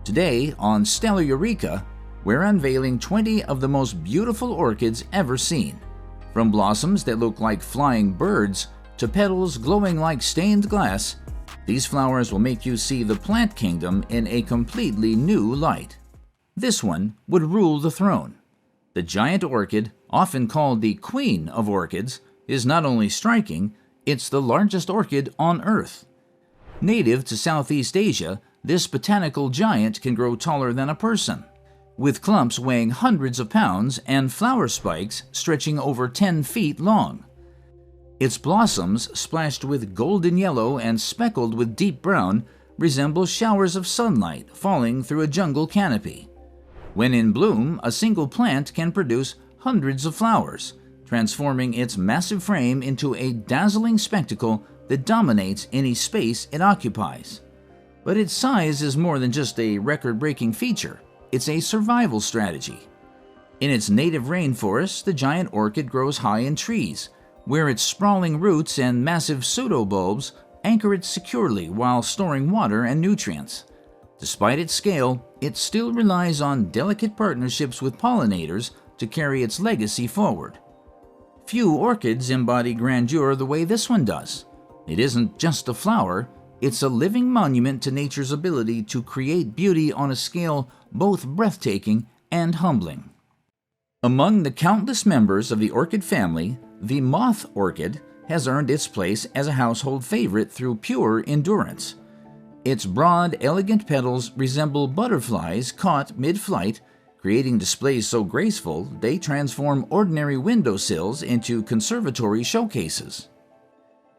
Today on Stellar Eureka, we're unveiling 20 of the most beautiful orchids ever seen. From blossoms that look like flying birds to petals glowing like stained glass, these flowers will make you see the plant kingdom in a completely new light. This one would rule the throne. The giant orchid, often called the queen of orchids, is not only striking, it's the largest orchid on Earth. Native to Southeast Asia, this botanical giant can grow taller than a person, with clumps weighing hundreds of pounds and flower spikes stretching over 10 feet long. Its blossoms, splashed with golden yellow and speckled with deep brown, resemble showers of sunlight falling through a jungle canopy. When in bloom, a single plant can produce hundreds of flowers, transforming its massive frame into a dazzling spectacle that dominates any space it occupies. But its size is more than just a record-breaking feature. It's a survival strategy. In its native rainforest, the giant orchid grows high in trees, where its sprawling roots and massive pseudobulbs anchor it securely while storing water and nutrients. Despite its scale, it still relies on delicate partnerships with pollinators to carry its legacy forward. Few orchids embody grandeur the way this one does. It isn't just a flower, it's a living monument to nature's ability to create beauty on a scale both breathtaking and humbling. Among the countless members of the orchid family, the moth orchid has earned its place as a household favorite through pure endurance. Its broad, elegant petals resemble butterflies caught mid-flight, creating displays so graceful they transform ordinary windowsills into conservatory showcases.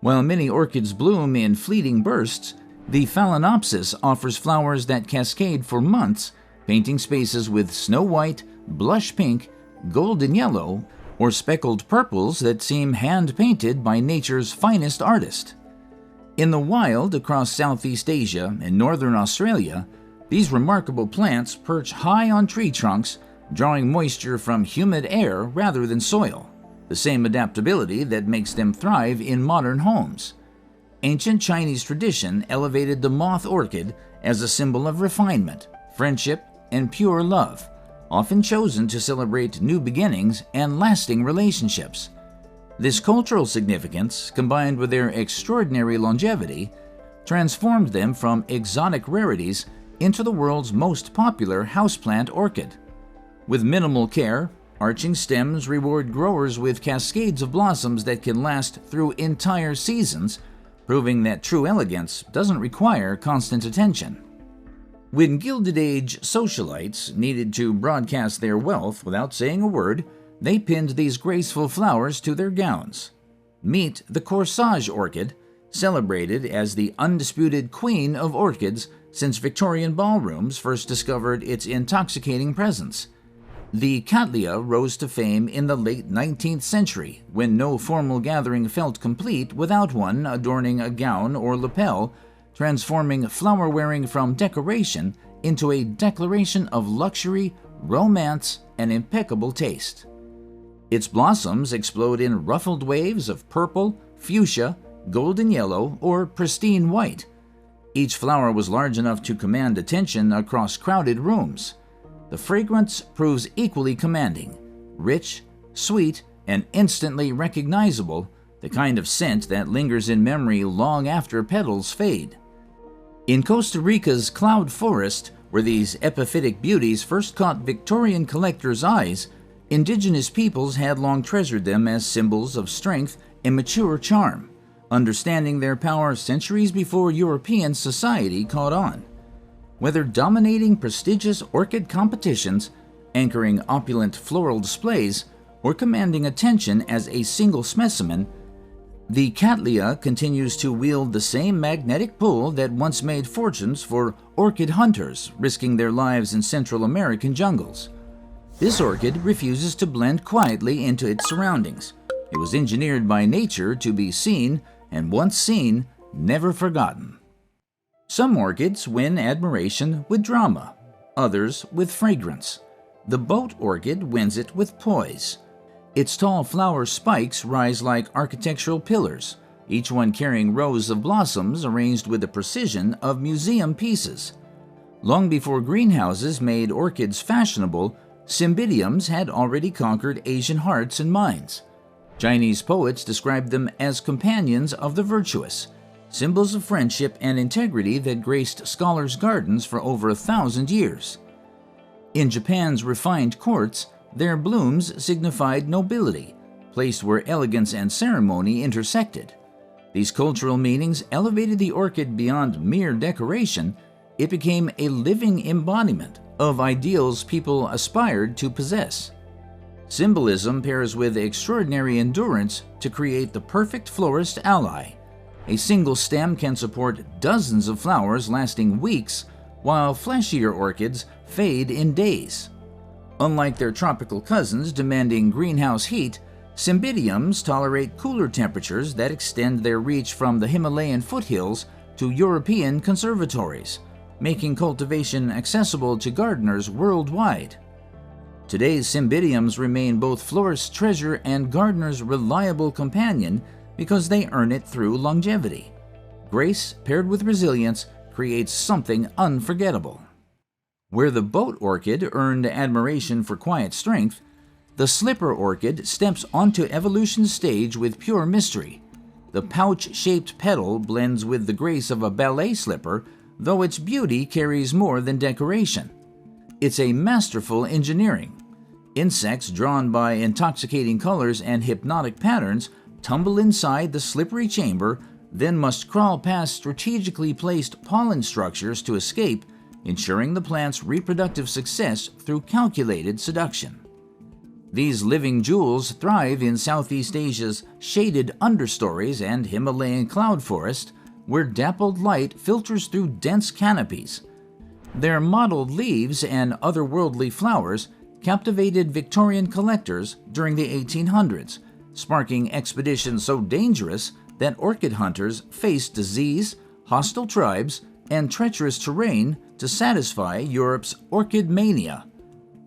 While many orchids bloom in fleeting bursts, the Phalaenopsis offers flowers that cascade for months, painting spaces with snow white, blush pink, golden yellow, or speckled purples that seem hand-painted by nature's finest artist. In the wild across Southeast Asia and northern Australia, these remarkable plants perch high on tree trunks, drawing moisture from humid air rather than soil, the same adaptability that makes them thrive in modern homes. Ancient Chinese tradition elevated the moth orchid as a symbol of refinement, friendship, and pure love, often chosen to celebrate new beginnings and lasting relationships. This cultural significance, combined with their extraordinary longevity, transformed them from exotic rarities into the world's most popular houseplant orchid. With minimal care, arching stems reward growers with cascades of blossoms that can last through entire seasons, proving that true elegance doesn't require constant attention. When Gilded Age socialites needed to broadcast their wealth without saying a word, they pinned these graceful flowers to their gowns. Meet the Corsage Orchid, celebrated as the undisputed queen of orchids since Victorian ballrooms first discovered its intoxicating presence. The Cattleya rose to fame in the late 19th century, when no formal gathering felt complete without one adorning a gown or lapel, transforming flower-wearing from decoration into a declaration of luxury, romance, and impeccable taste. Its blossoms explode in ruffled waves of purple, fuchsia, golden yellow, or pristine white. Each flower was large enough to command attention across crowded rooms. The fragrance proves equally commanding, rich, sweet, and instantly recognizable, the kind of scent that lingers in memory long after petals fade. In Costa Rica's cloud forest, where these epiphytic beauties first caught Victorian collectors' eyes, indigenous peoples had long treasured them as symbols of strength and mature charm, understanding their power centuries before European society caught on. Whether dominating prestigious orchid competitions, anchoring opulent floral displays, or commanding attention as a single specimen, the Cattleya continues to wield the same magnetic pull that once made fortunes for orchid hunters risking their lives in Central American jungles. This orchid refuses to blend quietly into its surroundings. It was engineered by nature to be seen, and once seen, never forgotten. Some orchids win admiration with drama, others with fragrance. The boat orchid wins it with poise. Its tall flower spikes rise like architectural pillars, each one carrying rows of blossoms arranged with the precision of museum pieces. Long before greenhouses made orchids fashionable, Cymbidiums had already conquered Asian hearts and minds. Chinese poets described them as companions of the virtuous, symbols of friendship and integrity that graced scholars' gardens for over 1,000 years. In Japan's refined courts, their blooms signified nobility, placed where elegance and ceremony intersected. These cultural meanings elevated the orchid beyond mere decoration. It became a living embodiment of ideals people aspired to possess. Symbolism pairs with extraordinary endurance to create the perfect florist ally. A single stem can support dozens of flowers lasting weeks, while fleshier orchids fade in days. Unlike their tropical cousins demanding greenhouse heat, Cymbidiums tolerate cooler temperatures that extend their reach from the Himalayan foothills to European conservatories, making cultivation accessible to gardeners worldwide. Today's Cymbidiums remain both florists' treasure and gardeners' reliable companion because they earn it through longevity. Grace paired with resilience creates something unforgettable. Where the boat orchid earned admiration for quiet strength, the slipper orchid steps onto evolution's stage with pure mystery. The pouch-shaped petal blends with the grace of a ballet slipper, though its beauty carries more than decoration. It's a masterful engineering. Insects drawn by intoxicating colors and hypnotic patterns tumble inside the slippery chamber, then must crawl past strategically placed pollen structures to escape, ensuring the plant's reproductive success through calculated seduction. These living jewels thrive in Southeast Asia's shaded understories and Himalayan cloud forest, where dappled light filters through dense canopies. Their mottled leaves and otherworldly flowers captivated Victorian collectors during the 1800s, sparking expeditions so dangerous that orchid hunters faced disease, hostile tribes, and treacherous terrain to satisfy Europe's orchid mania.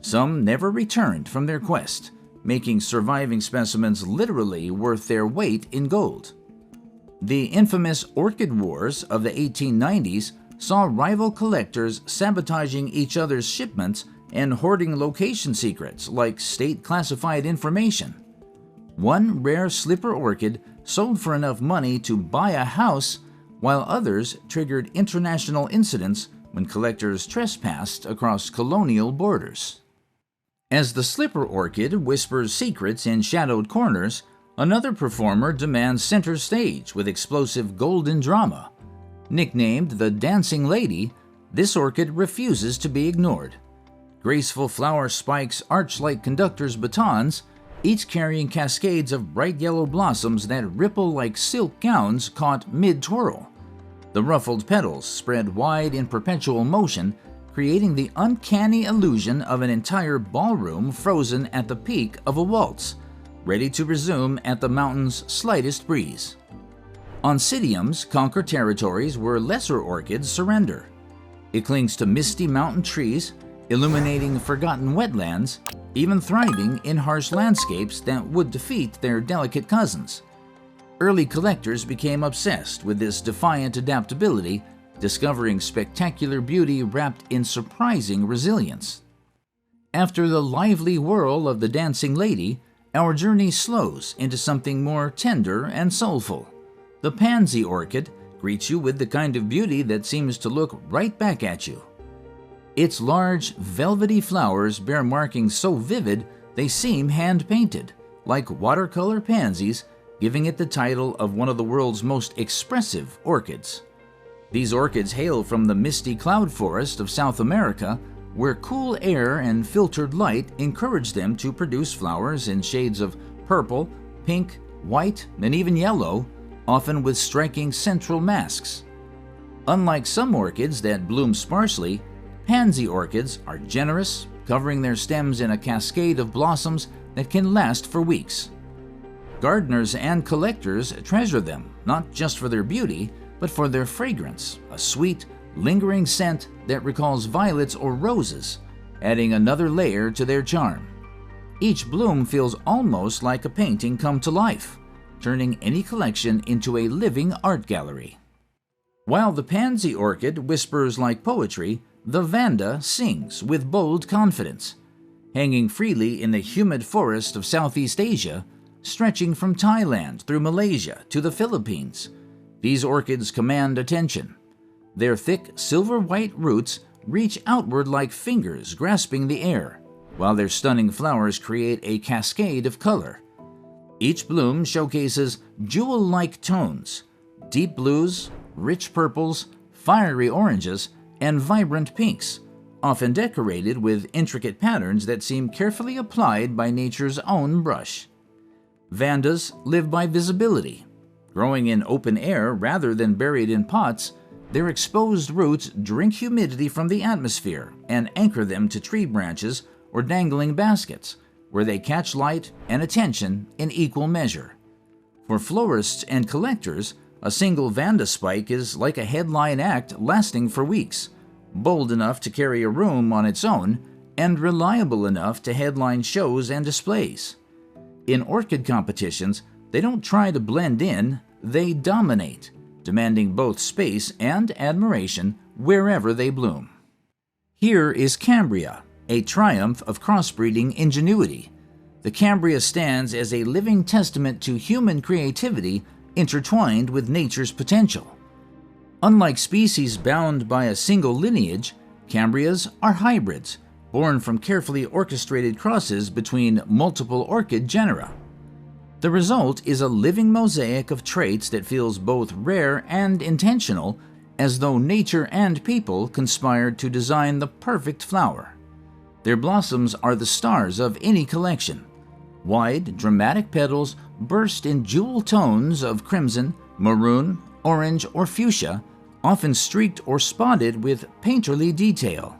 Some never returned from their quest, making surviving specimens literally worth their weight in gold. The infamous Orchid Wars of the 1890s saw rival collectors sabotaging each other's shipments and hoarding location secrets like state-classified information. One rare slipper orchid sold for enough money to buy a house, while others triggered international incidents when collectors trespassed across colonial borders. As the slipper orchid whispers secrets in shadowed corners, another performer demands center stage with explosive golden drama. Nicknamed the Dancing Lady, this orchid refuses to be ignored. Graceful flower spikes arch like conductors' batons, each carrying cascades of bright yellow blossoms that ripple like silk gowns caught mid-twirl. The ruffled petals spread wide in perpetual motion, creating the uncanny illusion of an entire ballroom frozen at the peak of a waltz, ready to resume at the mountain's slightest breeze. Oncidiums conquer territories where lesser orchids surrender. It clings to misty mountain trees, illuminating forgotten wetlands, even thriving in harsh landscapes that would defeat their delicate cousins. Early collectors became obsessed with this defiant adaptability, discovering spectacular beauty wrapped in surprising resilience. After the lively whirl of the Dancing Lady, our journey slows into something more tender and soulful. The Pansy orchid greets you with the kind of beauty that seems to look right back at you. Its large, velvety flowers bear markings so vivid they seem hand-painted, like watercolor pansies, giving it the title of one of the world's most expressive orchids. These orchids hail from the misty cloud forest of South America, where cool air and filtered light encourage them to produce flowers in shades of purple, pink, white, and even yellow, often with striking central masks. Unlike some orchids that bloom sparsely, pansy orchids are generous, covering their stems in a cascade of blossoms that can last for weeks. Gardeners and collectors treasure them, not just for their beauty, but for their fragrance, a sweet, lingering scent that recalls violets or roses, adding another layer to their charm. Each bloom feels almost like a painting come to life, turning any collection into a living art gallery. While the pansy orchid whispers like poetry, the Vanda sings with bold confidence, hanging freely in the humid forest of Southeast Asia, stretching from Thailand through Malaysia to the Philippines. These orchids command attention. Their thick silver-white roots reach outward like fingers grasping the air, while their stunning flowers create a cascade of color. Each bloom showcases jewel-like tones, deep blues, rich purples, fiery oranges, and vibrant pinks, often decorated with intricate patterns that seem carefully applied by nature's own brush. Vandas live by visibility. Growing in open air rather than buried in pots, their exposed roots drink humidity from the atmosphere and anchor them to tree branches or dangling baskets, where they catch light and attention in equal measure. For florists and collectors, a single Vanda spike is like a headline act lasting for weeks, bold enough to carry a room on its own, and reliable enough to headline shows and displays. In orchid competitions, they don't try to blend in, they dominate, demanding both space and admiration wherever they bloom. Here is Cambria, a triumph of crossbreeding ingenuity. The Cambria stands as a living testament to human creativity intertwined with nature's potential. Unlike species bound by a single lineage, Cambrias are hybrids, born from carefully orchestrated crosses between multiple orchid genera. The result is a living mosaic of traits that feels both rare and intentional, as though nature and people conspired to design the perfect flower. Their blossoms are the stars of any collection. Wide, dramatic petals burst in jewel tones of crimson, maroon, orange, or fuchsia, often streaked or spotted with painterly detail.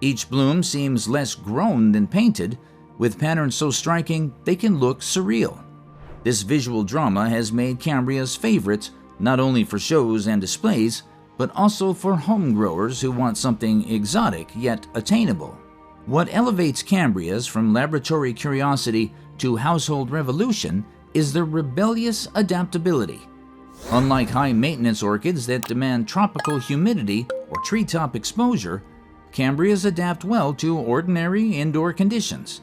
Each bloom seems less grown than painted, with patterns so striking they can look surreal. This visual drama has made Cambrias favorites not only for shows and displays, but also for home growers who want something exotic yet attainable. What elevates Cambrias from laboratory curiosity to household revolution is their rebellious adaptability. Unlike high-maintenance orchids that demand tropical humidity or treetop exposure, Cambrias adapt well to ordinary indoor conditions.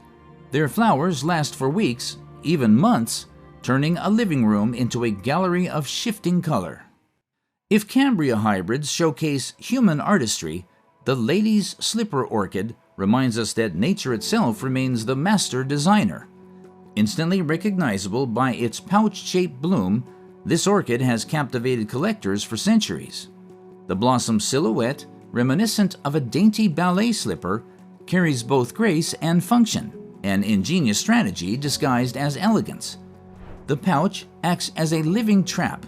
Their flowers last for weeks, even months, turning a living room into a gallery of shifting color. If Cambria hybrids showcase human artistry, the lady's slipper orchid reminds us that nature itself remains the master designer. Instantly recognizable by its pouch-shaped bloom, this orchid has captivated collectors for centuries. The blossom silhouette, reminiscent of a dainty ballet slipper, carries both grace and function, an ingenious strategy disguised as elegance. The pouch acts as a living trap.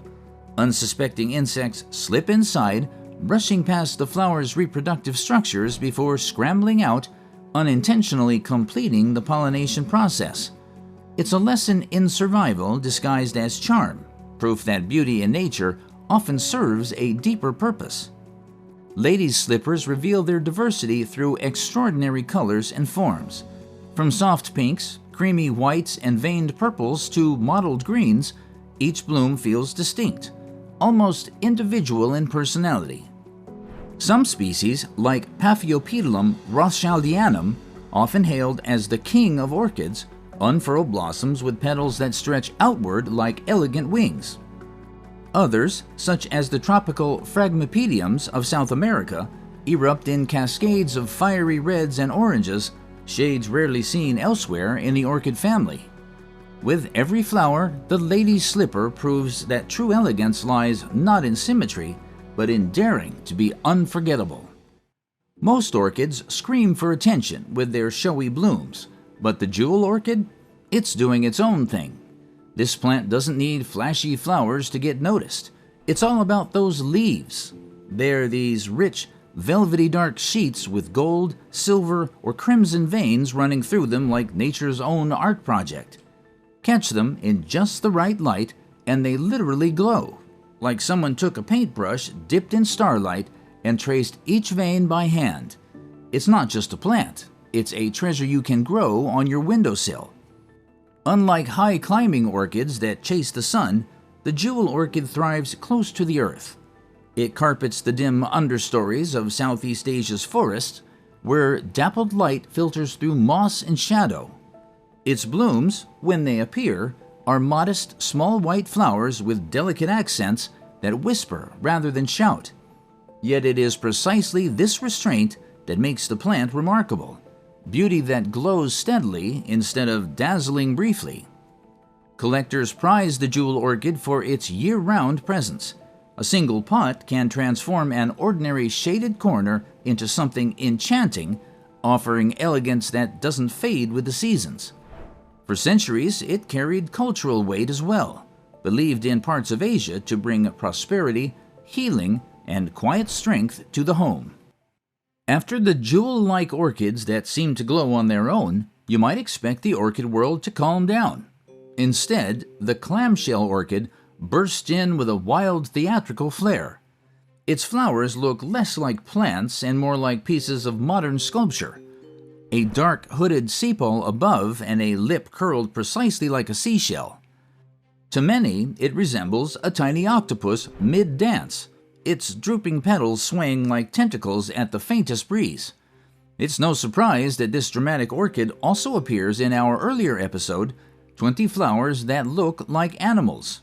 Unsuspecting insects slip inside, brushing past the flower's reproductive structures before scrambling out, unintentionally completing the pollination process. It's a lesson in survival disguised as charm, proof that beauty in nature often serves a deeper purpose. Ladies' slippers reveal their diversity through extraordinary colors and forms. From soft pinks, creamy whites, and veined purples to mottled greens, each bloom feels distinct, almost individual in personality. Some species, like Paphiopedilum rothschildianum, often hailed as the king of orchids, unfurl blossoms with petals that stretch outward like elegant wings. Others, such as the tropical Phragmipediums of South America, erupt in cascades of fiery reds and oranges, shades rarely seen elsewhere in the orchid family. With every flower, the lady's slipper proves that true elegance lies not in symmetry, but in daring to be unforgettable. Most orchids scream for attention with their showy blooms, but the jewel orchid? It's doing its own thing. This plant doesn't need flashy flowers to get noticed. It's all about those leaves. They're these rich, velvety dark sheets with gold, silver, or crimson veins running through them like nature's own art project. Catch them in just the right light and they literally glow, like someone took a paintbrush dipped in starlight and traced each vein by hand. It's not just a plant, it's a treasure you can grow on your windowsill. Unlike high-climbing orchids that chase the sun, the jewel orchid thrives close to the earth. It carpets the dim understories of Southeast Asia's forests, where dappled light filters through moss and shadow. Its blooms, when they appear, are modest, small white flowers with delicate accents that whisper rather than shout. Yet it is precisely this restraint that makes the plant remarkable, beauty that glows steadily instead of dazzling briefly. Collectors prize the jewel orchid for its year-round presence. A single pot can transform an ordinary shaded corner into something enchanting, offering elegance that doesn't fade with the seasons. For centuries, it carried cultural weight as well, believed in parts of Asia to bring prosperity, healing, and quiet strength to the home. After the jewel-like orchids that seem to glow on their own, you might expect the orchid world to calm down. Instead, the clamshell orchid bursts in with a wild theatrical flair. Its flowers look less like plants and more like pieces of modern sculpture. A dark hooded sepal above and a lip curled precisely like a seashell. To many, it resembles a tiny octopus mid-dance, its drooping petals swaying like tentacles at the faintest breeze. It's no surprise that this dramatic orchid also appears in our earlier episode, 20 Flowers That Look Like Animals.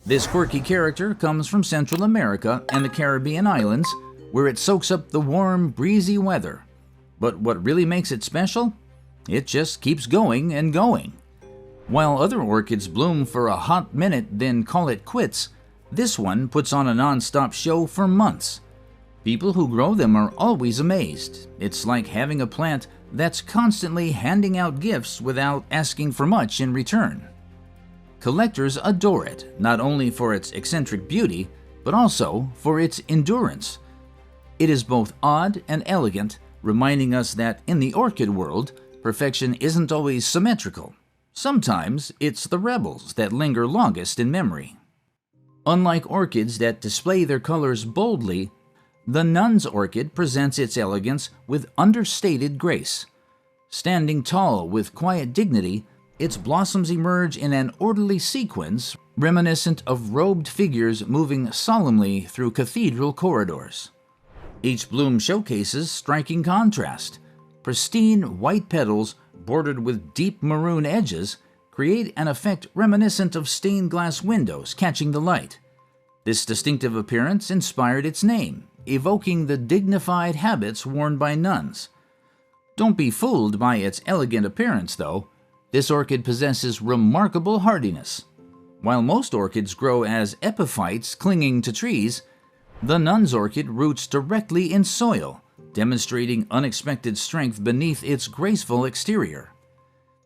This quirky character comes from Central America and the Caribbean islands, where it soaks up the warm, breezy weather. But what really makes it special? It just keeps going and going. While other orchids bloom for a hot minute then call it quits, this one puts on a non-stop show for months. People who grow them are always amazed. It's like having a plant that's constantly handing out gifts without asking for much in return. Collectors adore it, not only for its eccentric beauty, but also for its endurance. It is both odd and elegant, reminding us that in the orchid world, perfection isn't always symmetrical. Sometimes it's the rebels that linger longest in memory. Unlike orchids that display their colors boldly, the nun's orchid presents its elegance with understated grace. Standing tall with quiet dignity, its blossoms emerge in an orderly sequence reminiscent of robed figures moving solemnly through cathedral corridors. Each bloom showcases striking contrast. Pristine white petals bordered with deep maroon edges create an effect reminiscent of stained glass windows catching the light. This distinctive appearance inspired its name, evoking the dignified habits worn by nuns. Don't be fooled by its elegant appearance, though. This orchid possesses remarkable hardiness. While most orchids grow as epiphytes clinging to trees, the nun's orchid roots directly in soil, demonstrating unexpected strength beneath its graceful exterior.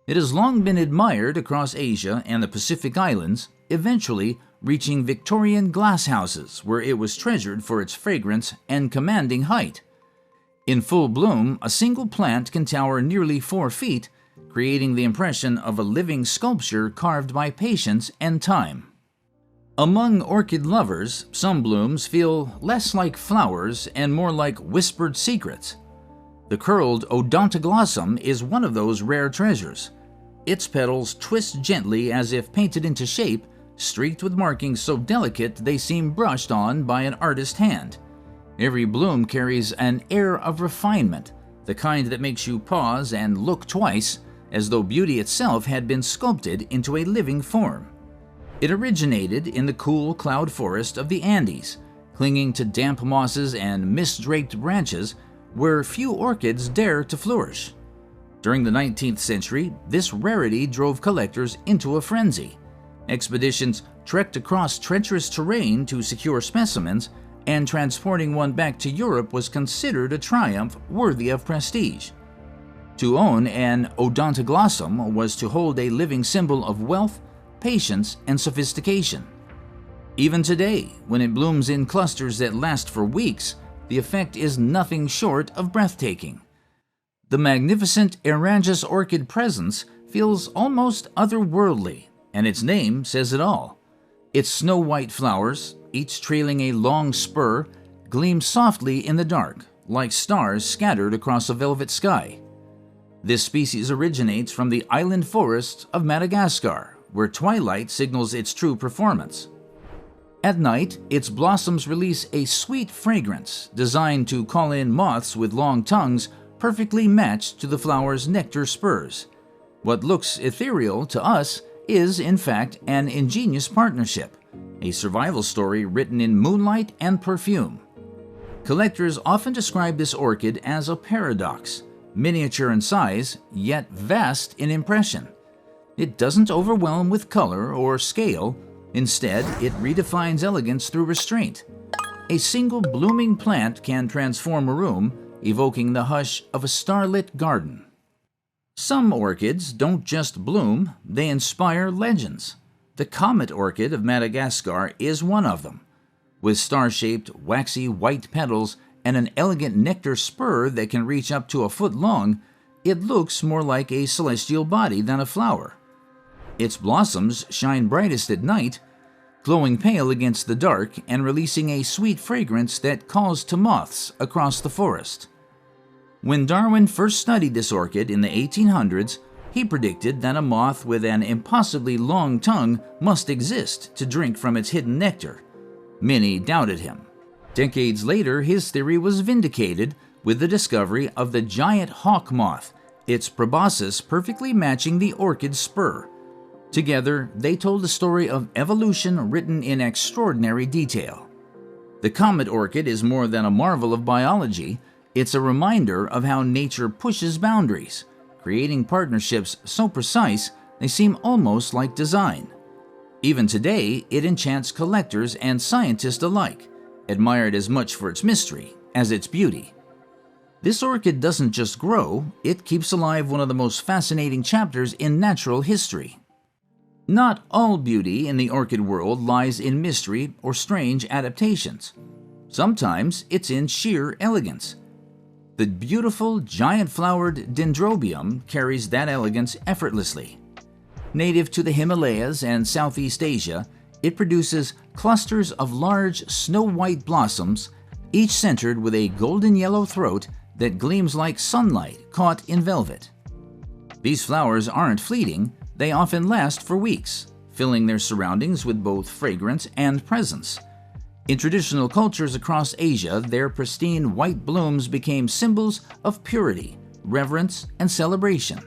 It has long been admired across Asia and the Pacific Islands, eventually reaching Victorian glasshouses where it was treasured for its fragrance and commanding height. In full bloom, a single plant can tower nearly 4 feet, creating the impression of a living sculpture carved by patience and time. Among orchid lovers, some blooms feel less like flowers and more like whispered secrets. The curled Odontoglossum is one of those rare treasures. Its petals twist gently as if painted into shape, streaked with markings so delicate they seem brushed on by an artist's hand. Every bloom carries an air of refinement, the kind that makes you pause and look twice, as though beauty itself had been sculpted into a living form. It originated in the cool cloud forest of the Andes, clinging to damp mosses and mist-draped branches where few orchids dare to flourish. During the 19th century, this rarity drove collectors into a frenzy. Expeditions trekked across treacherous terrain to secure specimens, and transporting one back to Europe was considered a triumph worthy of prestige. To own an Odontoglossum was to hold a living symbol of wealth, patience, and sophistication. Even today, when it blooms in clusters that last for weeks, the effect is nothing short of breathtaking. The magnificent Erangus orchid presence feels almost otherworldly, and its name says it all. Its snow-white flowers, each trailing a long spur, gleam softly in the dark, like stars scattered across a velvet sky. This species originates from the island forests of Madagascar, where twilight signals its true performance. At night, its blossoms release a sweet fragrance designed to call in moths with long tongues perfectly matched to the flower's nectar spurs. What looks ethereal to us is, in fact, an ingenious partnership, a survival story written in moonlight and perfume. Collectors often describe this orchid as a paradox, miniature in size, yet vast in impression. It doesn't overwhelm with color or scale. Instead, it redefines elegance through restraint. A single blooming plant can transform a room, evoking the hush of a starlit garden. Some orchids don't just bloom, they inspire legends. The comet orchid of Madagascar is one of them. With star-shaped, waxy white petals and an elegant nectar spur that can reach up to a foot long, it looks more like a celestial body than a flower. Its blossoms shine brightest at night, glowing pale against the dark and releasing a sweet fragrance that calls to moths across the forest. When Darwin first studied this orchid in the 1800s, he predicted that a moth with an impossibly long tongue must exist to drink from its hidden nectar. Many doubted him. Decades later, his theory was vindicated with the discovery of the giant hawk moth, its proboscis perfectly matching the orchid's spur. Together, they told the story of evolution written in extraordinary detail. The comet orchid is more than a marvel of biology. It's a reminder of how nature pushes boundaries, creating partnerships so precise they seem almost like design. Even today, it enchants collectors and scientists alike, admired as much for its mystery as its beauty. This orchid doesn't just grow, it keeps alive one of the most fascinating chapters in natural history. Not all beauty in the orchid world lies in mystery or strange adaptations. Sometimes it's in sheer elegance. The beautiful, giant-flowered Dendrobium carries that elegance effortlessly. Native to the Himalayas and Southeast Asia, it produces clusters of large, snow-white blossoms, each centered with a golden yellow throat that gleams like sunlight caught in velvet. These flowers aren't fleeting, they often last for weeks, filling their surroundings with both fragrance and presence. In traditional cultures across Asia, their pristine white blooms became symbols of purity, reverence, and celebration.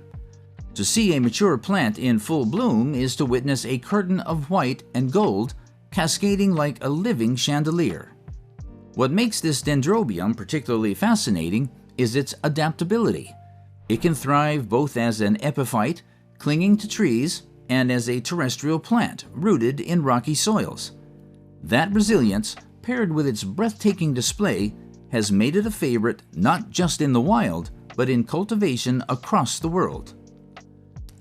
To see a mature plant in full bloom is to witness a curtain of white and gold cascading like a living chandelier. What makes this Dendrobium particularly fascinating is its adaptability. It can thrive both as an epiphyte, clinging to trees, and as a terrestrial plant rooted in rocky soils. That resilience, paired with its breathtaking display, has made it a favorite not just in the wild, but in cultivation across the world.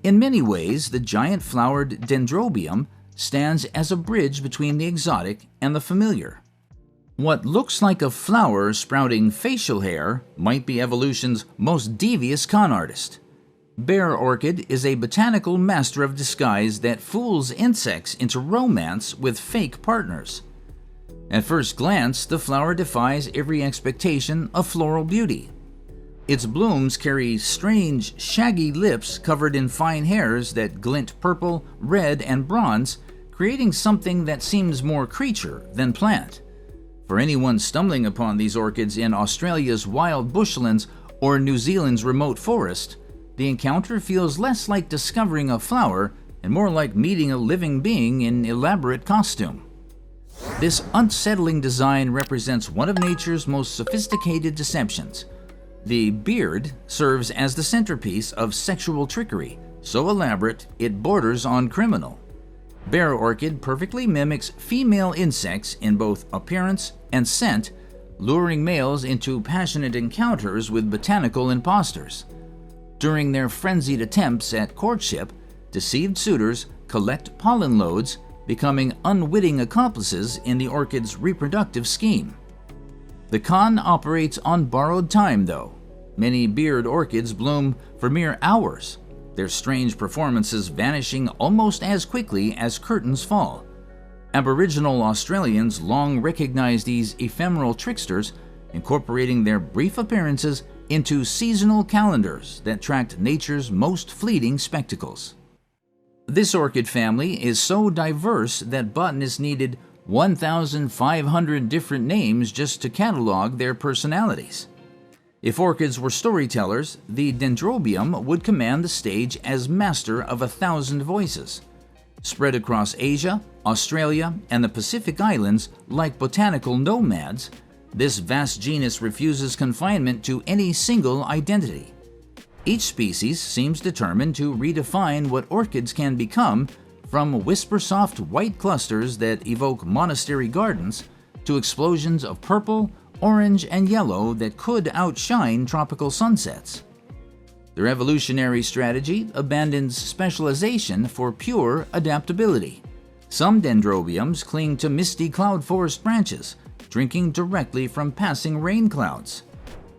In many ways, the giant-flowered Dendrobium stands as a bridge between the exotic and the familiar. What looks like a flower sprouting facial hair might be evolution's most devious con artist. Bear orchid is a botanical master of disguise that fools insects into romance with fake partners. At first glance, the flower defies every expectation of floral beauty. Its blooms carry strange, shaggy lips covered in fine hairs that glint purple, red, and bronze, creating something that seems more creature than plant. For anyone stumbling upon these orchids in Australia's wild bushlands or New Zealand's remote forest, the encounter feels less like discovering a flower and more like meeting a living being in elaborate costume. This unsettling design represents one of nature's most sophisticated deceptions. The beard serves as the centerpiece of sexual trickery, so elaborate it borders on criminal. Bear orchid perfectly mimics female insects in both appearance and scent, luring males into passionate encounters with botanical imposters. During their frenzied attempts at courtship, deceived suitors collect pollen loads, becoming unwitting accomplices in the orchid's reproductive scheme. The con operates on borrowed time, though. Many beard orchids bloom for mere hours, their strange performances vanishing almost as quickly as curtains fall. Aboriginal Australians long recognized these ephemeral tricksters, incorporating their brief appearances into seasonal calendars that tracked nature's most fleeting spectacles. This orchid family is so diverse that botanists needed 1,500 different names just to catalog their personalities. If orchids were storytellers, the Dendrobium would command the stage as master of 1,000 voices. Spread across Asia, Australia, and the Pacific Islands like botanical nomads, this vast genus refuses confinement to any single identity. Each species seems determined to redefine what orchids can become, from whisper-soft white clusters that evoke monastery gardens to explosions of purple, orange, and yellow that could outshine tropical sunsets. Their evolutionary strategy abandons specialization for pure adaptability. Some dendrobiums cling to misty cloud forest branches, drinking directly from passing rain clouds.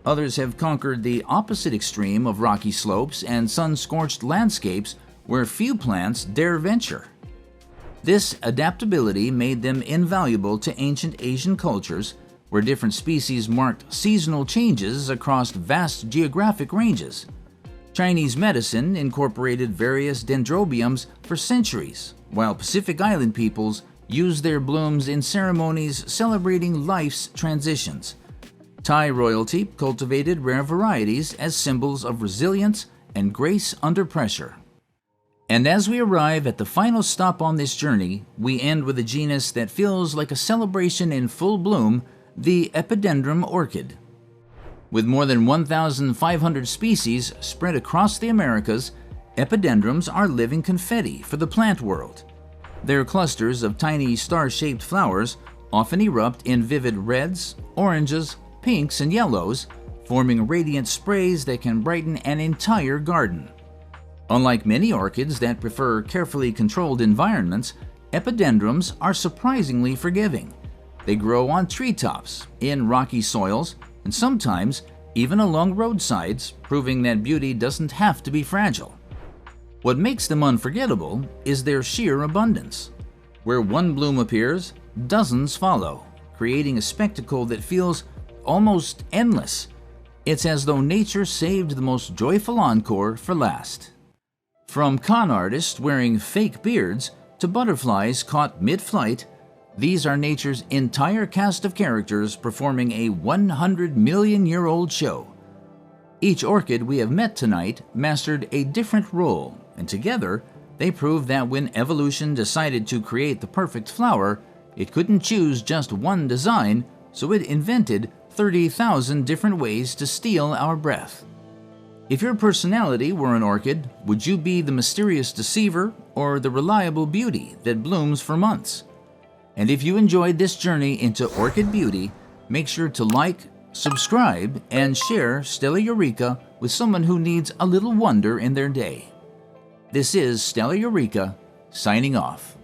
Others have conquered the opposite extreme of rocky slopes and sun-scorched landscapes where few plants dare venture. This adaptability made them invaluable to ancient Asian cultures, where different species marked seasonal changes across vast geographic ranges. Chinese medicine incorporated various dendrobiums for centuries, while Pacific Island peoples used their blooms in ceremonies celebrating life's transitions. Thai royalty cultivated rare varieties as symbols of resilience and grace under pressure. And as we arrive at the final stop on this journey, we end with a genus that feels like a celebration in full bloom, the Epidendrum orchid. With more than 1,500 species spread across the Americas, epidendrums are living confetti for the plant world. Their clusters of tiny star-shaped flowers often erupt in vivid reds, oranges, pinks, and yellows, forming radiant sprays that can brighten an entire garden. Unlike many orchids that prefer carefully controlled environments, epidendrums are surprisingly forgiving. They grow on treetops, in rocky soils, and sometimes even along roadsides, proving that beauty doesn't have to be fragile. What makes them unforgettable is their sheer abundance. Where one bloom appears, dozens follow, creating a spectacle that feels almost endless. It's as though nature saved the most joyful encore for last. From con artists wearing fake beards to butterflies caught mid-flight, these are nature's entire cast of characters performing a 100-million-year-old show. Each orchid we have met tonight mastered a different role, and together they prove that when evolution decided to create the perfect flower, it couldn't choose just one design, so it invented 30,000 different ways to steal our breath. If your personality were an orchid, would you be the mysterious deceiver or the reliable beauty that blooms for months? And if you enjoyed this journey into orchid beauty, make sure to like, subscribe, and share Stellar Eureka with someone who needs a little wonder in their day. This is Stellar Eureka, signing off.